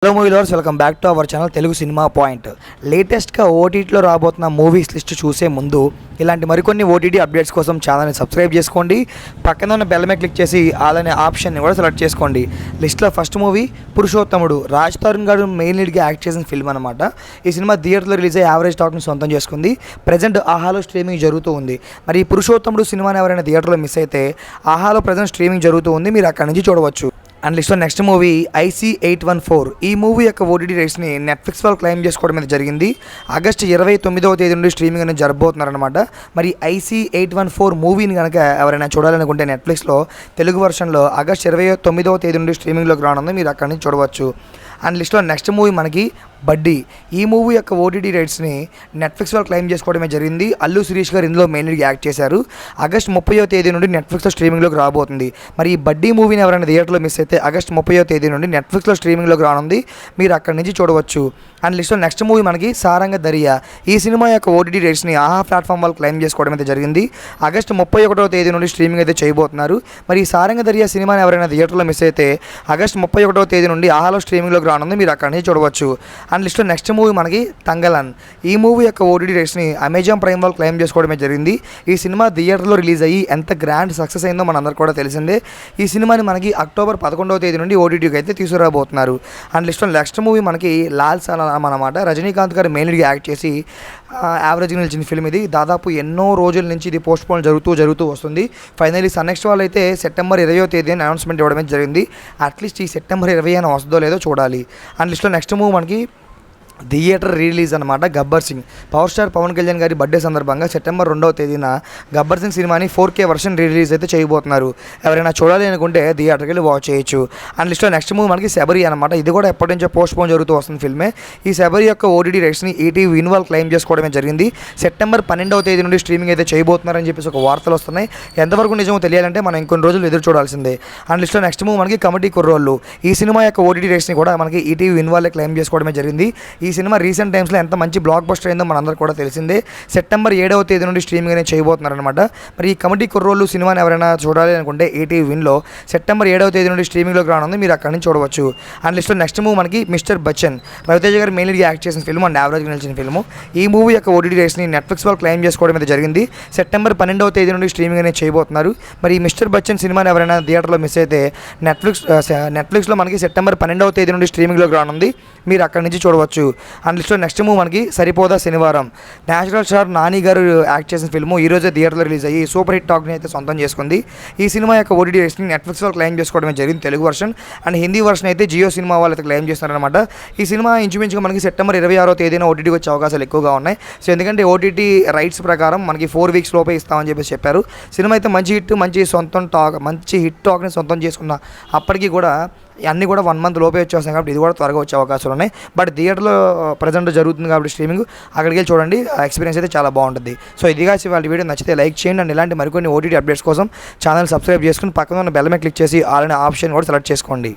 Hello movie lovers, welcome back to our channel Telugu cinema point. లేటెస్ట్గా ఓటీటీలో రాబోతున్న movies list చూసే ముందు ఇలాంటి మరికొన్ని ఓటీటీ అప్డేట్స్ కోసం ఛానల్ని సబ్స్క్రైబ్ చేసుకోండి. పక్కన ఉన్న బెల్ మీద క్లిక్ చేసి ఆల్ అనే ఆప్షన్ని కూడా సెలెక్ట్ చేసుకోండి. లిస్ట్లో ఫస్ట్ మూవీ పురుషోత్తముడు. రాజ్ తరుణ్ గారు మెయిన్ లీడ్గా యాక్ట్ చేసిన ఫిల్మ్ అనమాట. ఈ సినిమా థియేటర్లో రిలీజ్ అయ్యి యావరేజ్ టాక్ని సొంతం చేసుకుంది. ప్రజెంట్ ఆహాలో స్ట్రీమింగ్ జరుగుతూ ఉంది. మరి ఈ పురుషోత్తముడు సినిమాని ఎవరైనా థియేటర్లో మిస్ అయితే ఆహాలో ప్రజెంట్ స్ట్రీమింగ్ జరుగుతూ ఉంది, మీరు అక్కడి నుంచి చూడవచ్చు. అండ్ లిస్ట్లో నెక్స్ట్ మూవీ IC814. ఈ మూవీ యొక్క ఓటీటీ రైట్స్ని నెట్ఫ్లిక్స్ వాళ్ళు క్లెయిమ్ చేసుకోవడం మీద జరిగింది. ఆగస్టు 29వ తేదీ నుండి స్ట్రీమింగ్ అనేది జరగబోతున్నారనమాట. మరి IC814 మూవీని కనుక ఎవరైనా చూడాలనుకుంటే నెట్ఫ్లిక్స్లో తెలుగు వర్షన్లో ఆగస్టు 29వ తేదీ నుండి స్ట్రీమింగ్లోకి రానుంది, మీరు అక్కడి నుంచి చూడవచ్చు. అండ్ లిస్ట్లో నెక్స్ట్ మూవీ మనకి బడ్డీ. ఈ మూవీ యొక్క ఓటీటీ రైట్స్ని నెట్ఫ్లిక్స్ వాళ్ళు క్లెయిమ్ చేసుకోవడమే జరిగింది. అల్లు శిరీష్ గారు ఇందులో మెయిన్ లీడ్గా యాక్ట్ చేశారు. ఆగస్టు 30వ తేదీ నుండి నెట్ఫ్లిక్స్లో స్ట్రీమింగ్లోకి రాబోతుంది. మరి ఈ బడ్డీ మూవీని ఎవరైనా థియేటర్లో మిస్ అయితే ఆగస్టు 30వ తేదీ నుండి నెట్ఫ్లిక్స్లో స్ట్రీమింగ్లోకి రానుంది, మీరు అక్కడి నుంచి చూడవచ్చు. అండ్ లిస్ట్లో నెక్స్ట్ మూవీ మనకి సారంగ దరియా. ఈ సినిమా యొక్క ఓటీటీ రైట్స్ని ఆహా ప్లాట్ఫామ్ వాళ్ళు క్లెయిమ్ చేసుకోవడం అయితే జరిగింది. ఆగస్టు 31వ తేదీ నుండి స్ట్రీమింగ్ అయితే చేయబోతున్నారు. మరి ఈ సారంగ దరియా సినిమాని ఎవరైనా థియేటర్లో మిస్ అయితే ఆగస్టు 31వ తేదీ నుండి ఆహాలో స్ట్రీమింగ్లోకి రానుంది, మీరు అక్కడి నుంచి చూడవచ్చు. అండ్ లిస్ట్లో నెక్స్ట్ మూవీ మనకి తంగలన్. ఈ మూవీ యొక్క ఓటీటీ రైట్స్ని అమెజాన్ ప్రైమ్ వాళ్ళు క్లెయిమ్ చేసుకోవడమే జరిగింది. ఈ సినిమా థియేటర్లో రిలీజ్ అయ్యి ఎంత గ్రాండ్ సక్సెస్ అయిందో మనందరికీ కూడా తెలిసిందే. ఈ సినిమాని మనకి అక్టోబర్ 11వ తేదీ నుండి ఓటీటీకి అయితే తీసుకురాబోతున్నారు. అండ్ లిస్ట్లో నెక్స్ట్ మూవీ మనకి లాల్ సలాం అనమాట. రజనీకాంత్ గారు మెయిన్ లీడ్గా యాక్ట్ చేసి యావరేజ్గా నిలిచిన ఫిల్మ్ ఇది. దాదాపు ఎన్నో రోజుల నుంచి ఇది పోస్ట్ పోన్ జరుగుతూ వస్తుంది. ఫైనల్లీ నెక్స్ట్ వాళ్ళు అయితే సెప్టెంబర్ 20వ తేదీ అని అనౌన్స్మెంట్ ఇవ్వడమే జరిగింది. అట్లీస్ట్ ఈ సెప్టెంబర్ 20 అని వస్తుందో లేదో చూడాలి. అండ్ లిస్ట్లో నెక్స్ట్ మూవీ మనకి థియేటర్ రిలీజ్ అనమాట గబ్బర్ సింగ్. పవర్ స్టార్ పవన్ కళ్యాణ్ గారి బర్త్డే సందర్భంగా సెప్టెంబర్ 2వ తేదీన గబ్బర్ సింగ్ సినిమాని 4K వర్షన్ రిలీజ్ అయితే చేయబోతున్నారు. ఎవరైనా చూడాలి అనుకుంటే థియేటర్కి వెళ్ళి వాచ్ చేయొచ్చు. అండ్ లిస్ట్లో నెక్స్ట్ మూవీ మనకి శబరి అనమాట. ఇది కూడా ఎప్పటి నుంచో పోస్ట్ పోన్ జరుగుతూ వస్తుంది ఫిల్మే. ఈ శబరి యొక్క ఓటీటీ రైట్స్ని ఈటీవీ విన్ వాళ్ళు క్లెయిమ్ చేసుకోవడమే జరిగింది. సెప్టెంబర్ 12వ తేదీ నుండి స్ట్రీమింగ్ అయితే చేయబోతున్నారని చెప్పేసి ఒక వార్తలు వస్తున్నాయి. ఎంతవరకు నిజమో తెలియాలంటే మనం ఇంకొన్ని రోజులు ఎదురు చూడాల్సిందే. అండ్ లిస్ట్లో నెక్స్ట్ మూవీ మనకి కమిటీ కుర్రోళ్ళు. ఈ సినిమా యొక్క ఓటీటీ రైట్స్ని కూడా మనకి ఈటీవీ విన్ వాళ్ళే క్లెయిమ్ చేసుకోవడమే జరిగింది. ఈ సినిమా రీసెంట్ టైమ్స్లో ఎంత మంచి బ్లాక్ బస్టర్ అయిందో మనందరూ కూడా తెలిసిందే. సెప్టెంబర్ 7వ తేదీ నుండి స్ట్రీమింగ్ అనేది చేయబోతున్నారనమాట. మరి ఈ కమిటీ కుర్రోళ్ళు సినిమాని ఎవరైనా చూడాలి అనుకుంటే ఈటీవీ విన్లో సెప్టెంబర్ 7వ తేదీ నుండి స్ట్రీమింగ్లోకి రానుంది, మీరు అక్కడి నుంచి చూడవచ్చు. అండ్ లిస్ట్లో నెక్స్ట్ మూవీ మనకి మిస్టర్ బచ్చన్. రవితేజ గారు మెయిన్ లీడ్గా యాక్ట్ చేసిన ఫిల్మ్ అండ్ యావరేజ్గా నిలిచిన ఫిల్మ్. ఈ మూవీ యొక్క ఓటీటీ రైట్స్ని నెట్ఫ్లిక్స్ వాళ్ళు క్లెయిమ్ చేసుకోవడం అయితే జరిగింది. సెప్టెంబర్ 12వ తేదీ నుండి స్ట్రీమింగ్ అనేది చేయబోతున్నారు. మరి ఈ మిస్టర్ బచ్చన్ సినిమాని ఎవరైనా థియేటర్లో మిస్ అయితే నెట్ఫ్లిక్స్లో మనకి సెప్టెంబర్ 12వ తేదీ నుండి స్ట్రీమింగ్లోకి రానుంది, మీరు అక్కడి నుంచి చూడవచ్చు. అండ్ లిస్ట్లో నెక్స్ట్ మూవీ మనకి సరిపోదా శనివారం. నేచురల్ స్టార్ నాని గారు యాక్ట్ చేసిన ఫిల్మ్ ఈ రోజే థియేటర్లో రిలీజ్ అయ్యి సూపర్ హిట్ టాక్ని అయితే సొంతం చేసుకుంది. ఈ సినిమా యొక్క ఓటీటీ రైట్స్ని నెట్ఫ్లిక్స్ వాళ్ళు క్లెయిమ్ చేసుకోవడమే జరిగింది Telugu version. And Hindi version అయితే జియో సినిమా వాళ్ళు అయితే క్లెయిమ్ చేస్తున్నారనమాట. ఈ సినిమా ఇంచుమించుగా మనకి సెప్టెంబర్ 26వ తేదీన ఓటీటీకి వచ్చే అవకాశాలు ఎక్కువగా ఉన్నాయి. సో ఎందుకంటే ఓటీటీ రైట్స్ ప్రకారం మనకి 4 వీక్స్ లోపే ఇస్తామని చెప్పేసి చెప్పారు. సినిమా అయితే మంచి హిట్ టాక్ని సొంతం చేసుకున్న అప్పటికి కూడా అన్నీ కూడా 1 మంత్ లోపే వచ్చేస్తాయి కాబట్టి ఇది కూడా త్వరగా వచ్చే అవకాశాలు ఉన్నాయి. బట్ థియేటర్లో ప్రజెంట్ జరుగుతుంది కాబట్టి స్ట్రీమింగ్ అక్కడికి వెళ్ళి చూడండి, ఎక్స్పీరియన్స్ అయితే చాలా బాగుంటుంది. సో ఇదిగా వాళ్ళ వీడియో నచ్చితే లైక్ చేయండి. అండ్ ఇలాంటి మరికొన్ని ఓటీటీ అప్డేట్స్ కోసం ఛానల్ సబ్స్క్రైబ్ చేసుకుని పక్కన ఉన్న బెల్ మీద క్లిక్ చేసి ఆల్ అనే ఆప్షన్ కూడా సెలెక్ట్ చేసుకోండి.